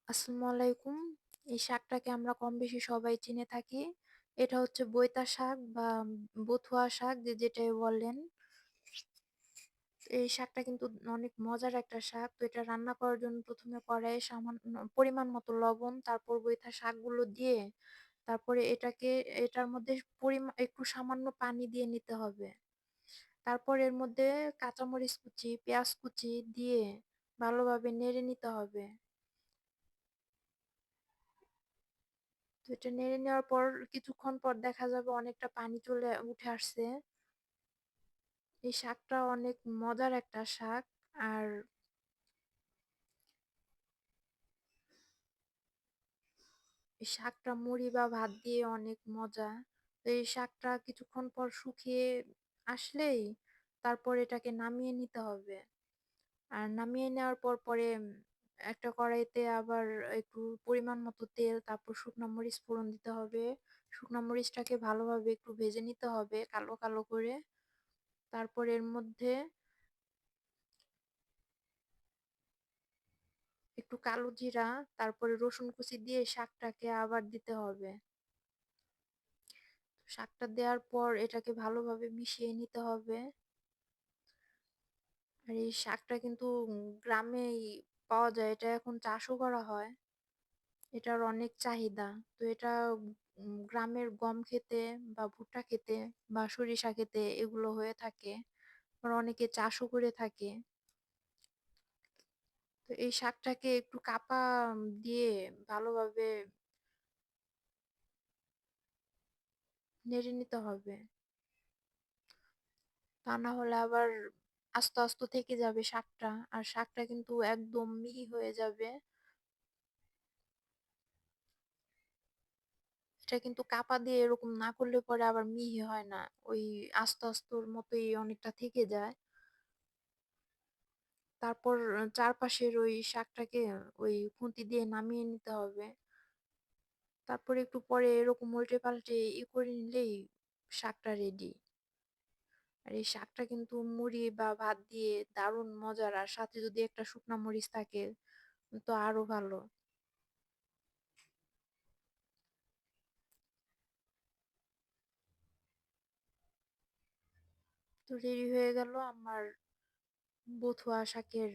আসসালামু আলাইকুম। এই শাকটাকে আমরা কমবেশি সবাই চিনে থাকি। এটা হচ্ছে বৈতা শাক বা বথুয়া শাক যে যেটাই বলেন। এই শাকটা কিন্তু অনেক মজার একটা শাক। তো এটা রান্না করার জন্য ১ম এ কড়াইয়ে সামান্য পরিমাণ মতো লবণ, তারপর বৈথা শাকগুলো দিয়ে, তারপরে এটার মধ্যে একটু সামান্য পানি দিয়ে নিতে হবে। তারপর এর মধ্যে কাঁচামরিচ কুচি, পেঁয়াজ কুচি দিয়ে ভালোভাবে নেড়ে নিতে হবে। তো এটা নেড়ে নেওয়ার পর কিছুক্ষণ পর দেখা যাবে অনেকটা পানি চলে উঠে আসছে। এই শাকটা অনেক মজার একটা শাক। আর এই শাকটা মুড়ি বা ভাত দিয়ে অনেক মজা। তো এই শাকটা কিছুক্ষণ পর শুকিয়ে আসলেই তারপর এটাকে নামিয়ে নিতে হবে। আর নামিয়ে নেওয়ার পর পরে একটা কড়াইতে আবার একটু পরিমাণ মতো তেল, তারপর শুকনা মরিচ ফোড়ন দিতে হবে। শুকনা মরিচটাকে ভালোভাবে একটু ভেজে নিতে হবে কালো কালো করে। তারপর এর মধ্যে একটু কালো জিরা, তারপরে রসুন কুচি দিয়ে শাকটাকে আবার দিতে হবে। শাকটা দেওয়ার পর এটাকে ভালোভাবে মিশিয়ে নিতে হবে। আর এই শাকটা কিন্তু গ্রামেই পাওয়া যায়, এটা এখন চাষও করা হয়। এটার অনেক চাহিদা। তো এটা গ্রামের গম ক্ষেতে বা ভুট্টা ক্ষেতে বা সরিষা ক্ষেতে এগুলো হয়ে থাকে। আবার অনেকে চাষও করে থাকে। তো এই শাকটাকে একটু দিয়ে ভালোভাবে নেড়ে নিতে হবে। তা না হলে আবার আস্তে আস্তে থেকে যাবে শাকটা, আর শাকটা কিন্তু একদম মিহি হয়ে যাবে। এটা কিন্তু কাপা দিয়ে এরকম না করলে পরে আবার মিহি হয় না, ওই আস্তে আস্তর মতোই অনেকটা থেকে যায়। তারপর চারপাশের ওই শাকটাকে ওই খুন্তি দিয়ে নামিয়ে নিতে হবে। তারপর একটু পরে এরকম উল্টে পাল্টে করে নিলেই শাকটা রেডি। আর এই শাকটা কিন্তু মুড়ি বা ভাত দিয়ে দারুণ মজার, আর সাথে যদি একটা শুকনা মরিচ থাকে তো আরো ভালো। তো রেডি হয়ে গেল আমার বথুয়া শাকের